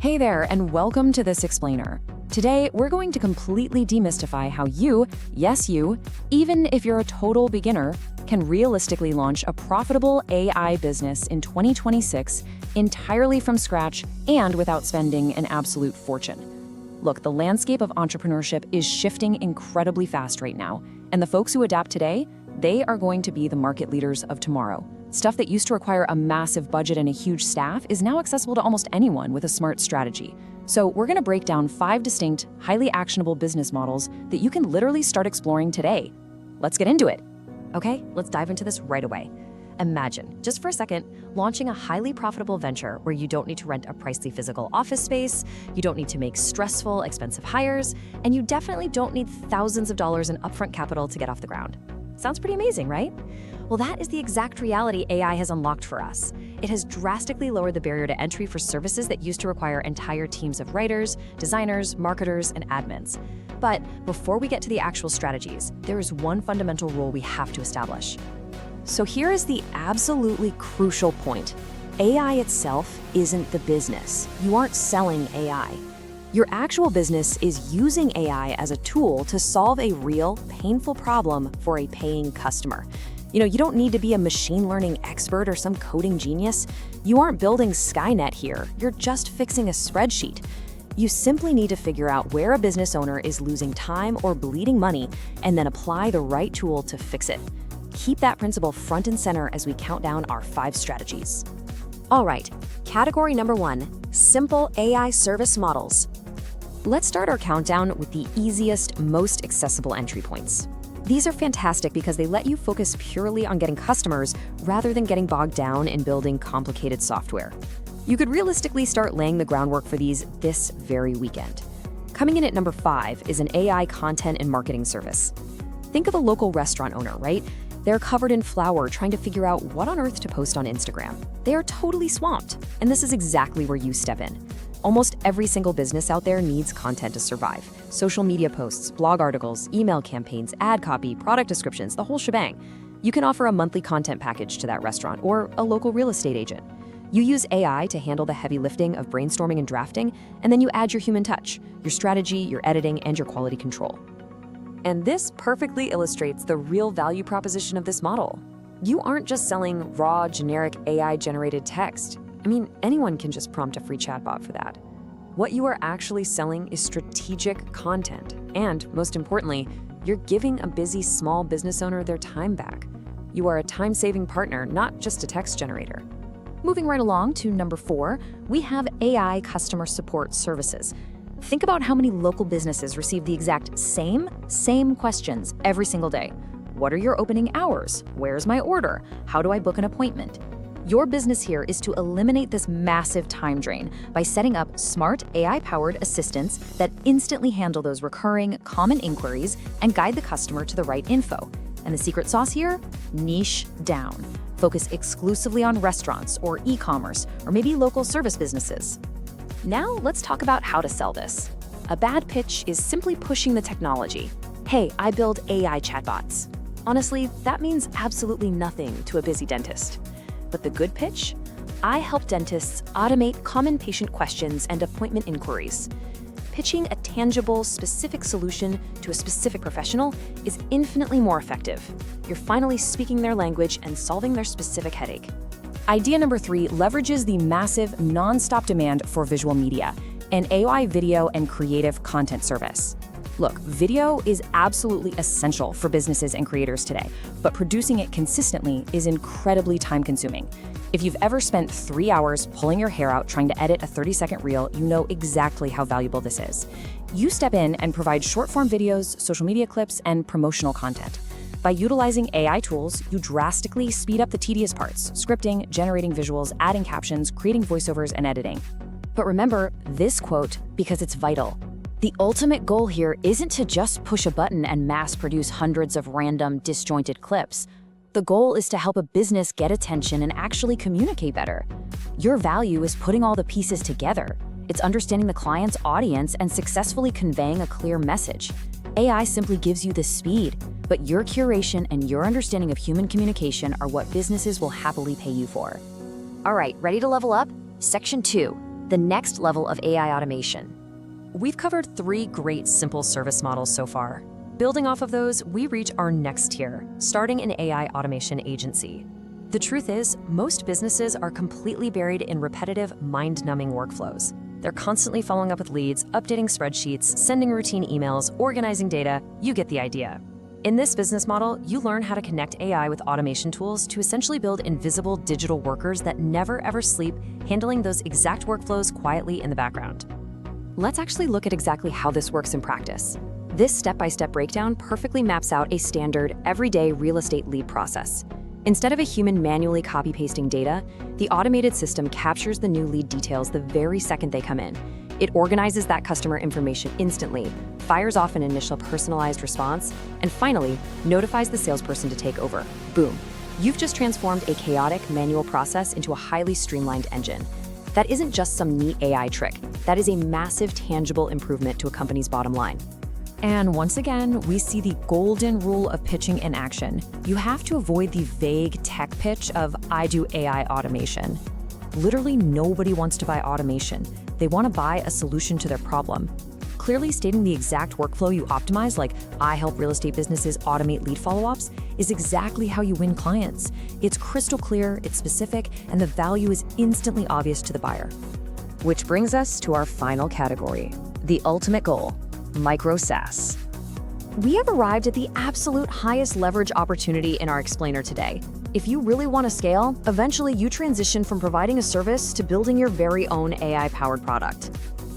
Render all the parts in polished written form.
Hey there, and welcome to This Explainer. Today, we're going to completely demystify how you, yes you, even if you're a total beginner, can realistically launch a profitable AI business in 2026 entirely from scratch and without spending an absolute fortune. Look, the landscape of entrepreneurship is shifting incredibly fast right now, and the folks who adapt today, they are going to be the market leaders of tomorrow. Stuff that used to require a massive budget and a huge staff is now accessible to almost anyone with a smart strategy. So we're going to break down 5 distinct, highly actionable business models that you can literally start exploring today. Let's get into it. Okay, let's dive into this right away. Imagine, just for a second, launching a highly profitable venture where you don't need to rent a pricey physical office space, you don't need to make stressful, expensive hires, and you definitely don't need thousands of dollars in upfront capital to get off the ground. Sounds pretty amazing, right? Well, that is the exact reality AI has unlocked for us. It has drastically lowered the barrier to entry for services that used to require entire teams of writers, designers, marketers, and admins. But before we get to the actual strategies, there is one fundamental rule we have to establish. So here is the absolutely crucial point. AI itself isn't the business. You aren't selling AI. Your actual business is using AI as a tool to solve a real, painful problem for a paying customer. You don't need to be a machine learning expert or some coding genius. You aren't building Skynet here. You're just fixing a spreadsheet. You simply need to figure out where a business owner is losing time or bleeding money and then apply the right tool to fix it. Keep that principle front and center as we count down our 5 strategies. All right, category number 1, simple AI service models. Let's start our countdown with the easiest, most accessible entry points. These are fantastic because they let you focus purely on getting customers rather than getting bogged down in building complicated software. You could realistically start laying the groundwork for these this very weekend. Coming in at number 5 is an AI content and marketing service. Think of a local restaurant owner, right? They're covered in flour trying to figure out what on earth to post on Instagram. They are totally swamped, and this is exactly where you step in. Almost every single business out there needs content to survive. Social media posts, blog articles, email campaigns, ad copy, product descriptions, the whole shebang. You can offer a monthly content package to that restaurant or a local real estate agent. You use AI to handle the heavy lifting of brainstorming and drafting, and then you add your human touch, your strategy, your editing, and your quality control. And this perfectly illustrates the real value proposition of this model. You aren't just selling raw, generic AI-generated text. Anyone can just prompt a free chatbot for that. What you are actually selling is strategic content. And most importantly, you're giving a busy small business owner their time back. You are a time-saving partner, not just a text generator. Moving right along to number 4, we have AI customer support services. Think about how many local businesses receive the exact same questions every single day. What are your opening hours? Where's my order? How do I book an appointment? Your business here is to eliminate this massive time drain by setting up smart AI-powered assistants that instantly handle those recurring, common inquiries and guide the customer to the right info. And the secret sauce here? Niche down. Focus exclusively on restaurants or e-commerce or maybe local service businesses. Now let's talk about how to sell this. A bad pitch is simply pushing the technology. Hey, I build AI chatbots. Honestly, that means absolutely nothing to a busy dentist. But the good pitch? I help dentists automate common patient questions and appointment inquiries. Pitching a tangible, specific solution to a specific professional is infinitely more effective. You're finally speaking their language and solving their specific headache. Idea number 3 leverages the massive, non-stop demand for visual media, an AI video and creative content service. Look, video is absolutely essential for businesses and creators today, but producing it consistently is incredibly time-consuming. If you've ever spent 3 hours pulling your hair out trying to edit a 30-second reel, you know exactly how valuable this is. You step in and provide short-form videos, social media clips, and promotional content. By utilizing AI tools, you drastically speed up the tedious parts: scripting, generating visuals, adding captions, creating voiceovers, and editing. But remember this quote because it's vital. The ultimate goal here isn't to just push a button and mass produce hundreds of random, disjointed clips. The goal is to help a business get attention and actually communicate better. Your value is putting all the pieces together. It's understanding the client's audience and successfully conveying a clear message. AI simply gives you the speed, but your curation and your understanding of human communication are what businesses will happily pay you for. All right, ready to level up? Section 2. the next level of AI automation. We've covered 3 great simple service models so far. Building off of those, we reach our next tier, starting an AI automation agency. The truth is, most businesses are completely buried in repetitive, mind-numbing workflows. They're constantly following up with leads, updating spreadsheets, sending routine emails, organizing data. You get the idea. In this business model, you learn how to connect AI with automation tools to essentially build invisible digital workers that never ever sleep, handling those exact workflows quietly in the background. Let's actually look at exactly how this works in practice. This step-by-step breakdown perfectly maps out a standard, everyday real estate lead process. Instead of a human manually copy-pasting data, the automated system captures the new lead details the very second they come in. It organizes that customer information instantly, fires off an initial personalized response, and finally, notifies the salesperson to take over. Boom. You've just transformed a chaotic manual process into a highly streamlined engine. That isn't just some neat AI trick. That is a massive, tangible improvement to a company's bottom line. And once again, we see the golden rule of pitching in action. You have to avoid the vague tech pitch of, I do AI automation. Literally nobody wants to buy automation. They want to buy a solution to their problem. Clearly stating the exact workflow you optimize, like I help real estate businesses automate lead follow-ups, is exactly how you win clients. It's crystal clear, it's specific, and the value is instantly obvious to the buyer. Which brings us to our final category, the ultimate goal, Micro-SaaS. We have arrived at the absolute highest leverage opportunity in our explainer today. If you really want to scale, eventually you transition from providing a service to building your very own AI-powered product.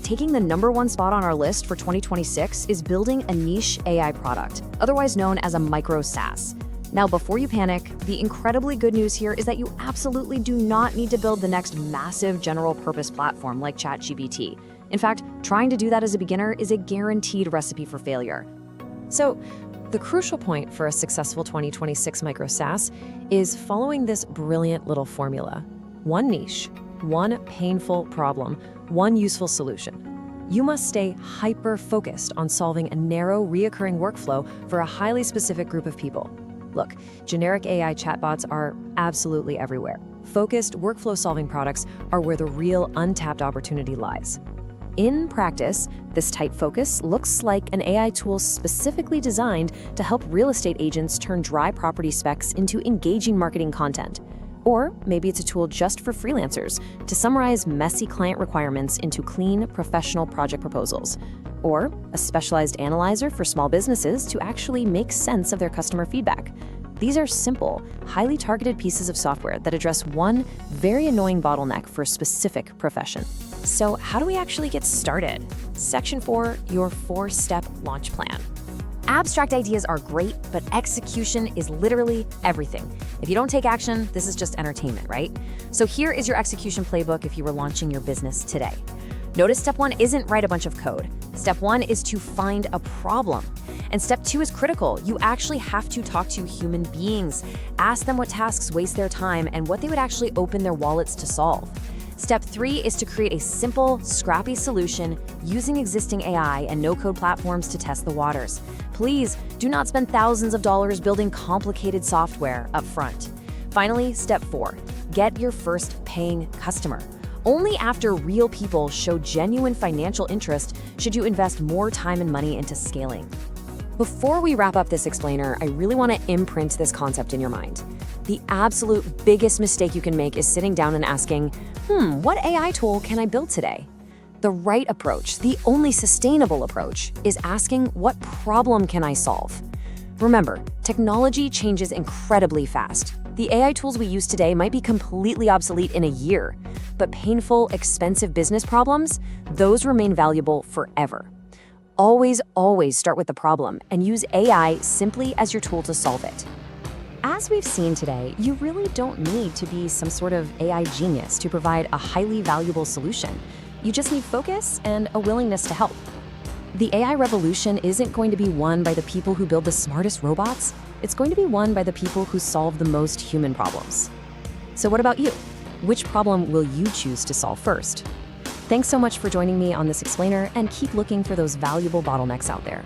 Taking the #1 spot on our list for 2026 is building a niche AI product, otherwise known as a Micro-SaaS. Now, before you panic, the incredibly good news here is that you absolutely do not need to build the next massive general-purpose platform like ChatGPT. In fact, trying to do that as a beginner is a guaranteed recipe for failure. So, the crucial point for a successful 2026 Micro-SaaS is following this brilliant little formula. One niche, one painful problem, one useful solution. You must stay hyper-focused on solving a narrow, reoccurring workflow for a highly specific group of people. Look, generic AI chatbots are absolutely everywhere. Focused, workflow-solving products are where the real untapped opportunity lies. In practice, this tight focus looks like an AI tool specifically designed to help real estate agents turn dry property specs into engaging marketing content. Or maybe it's a tool just for freelancers to summarize messy client requirements into clean, professional project proposals. Or a specialized analyzer for small businesses to actually make sense of their customer feedback. These are simple, highly targeted pieces of software that address one very annoying bottleneck for a specific profession. So how do we actually get started? Section 4, your 4-step launch plan. Abstract ideas are great, but execution is literally everything. If you don't take action, this is just entertainment, right? So here is your execution playbook if you were launching your business today. Notice step 1 isn't write a bunch of code. Step 1 is to find a problem. And step 2 is critical. You actually have to talk to human beings. Ask them what tasks waste their time and what they would actually open their wallets to solve. Step 3 is to create a simple, scrappy solution using existing AI and no-code platforms to test the waters. Please do not spend thousands of dollars building complicated software up front. Finally, step 4, get your first paying customer. Only after real people show genuine financial interest should you invest more time and money into scaling. Before we wrap up this explainer, I really want to imprint this concept in your mind. The absolute biggest mistake you can make is sitting down and asking, what AI tool can I build today? The right approach, the only sustainable approach, is asking, what problem can I solve? Remember, technology changes incredibly fast. The AI tools we use today might be completely obsolete in a year, but painful, expensive business problems, those remain valuable forever. Always, always start with the problem and use AI simply as your tool to solve it. As we've seen today, you really don't need to be some sort of AI genius to provide a highly valuable solution. You just need focus and a willingness to help. The AI revolution isn't going to be won by the people who build the smartest robots. It's going to be won by the people who solve the most human problems. So what about you? Which problem will you choose to solve first? Thanks so much for joining me on this explainer, and keep looking for those valuable bottlenecks out there.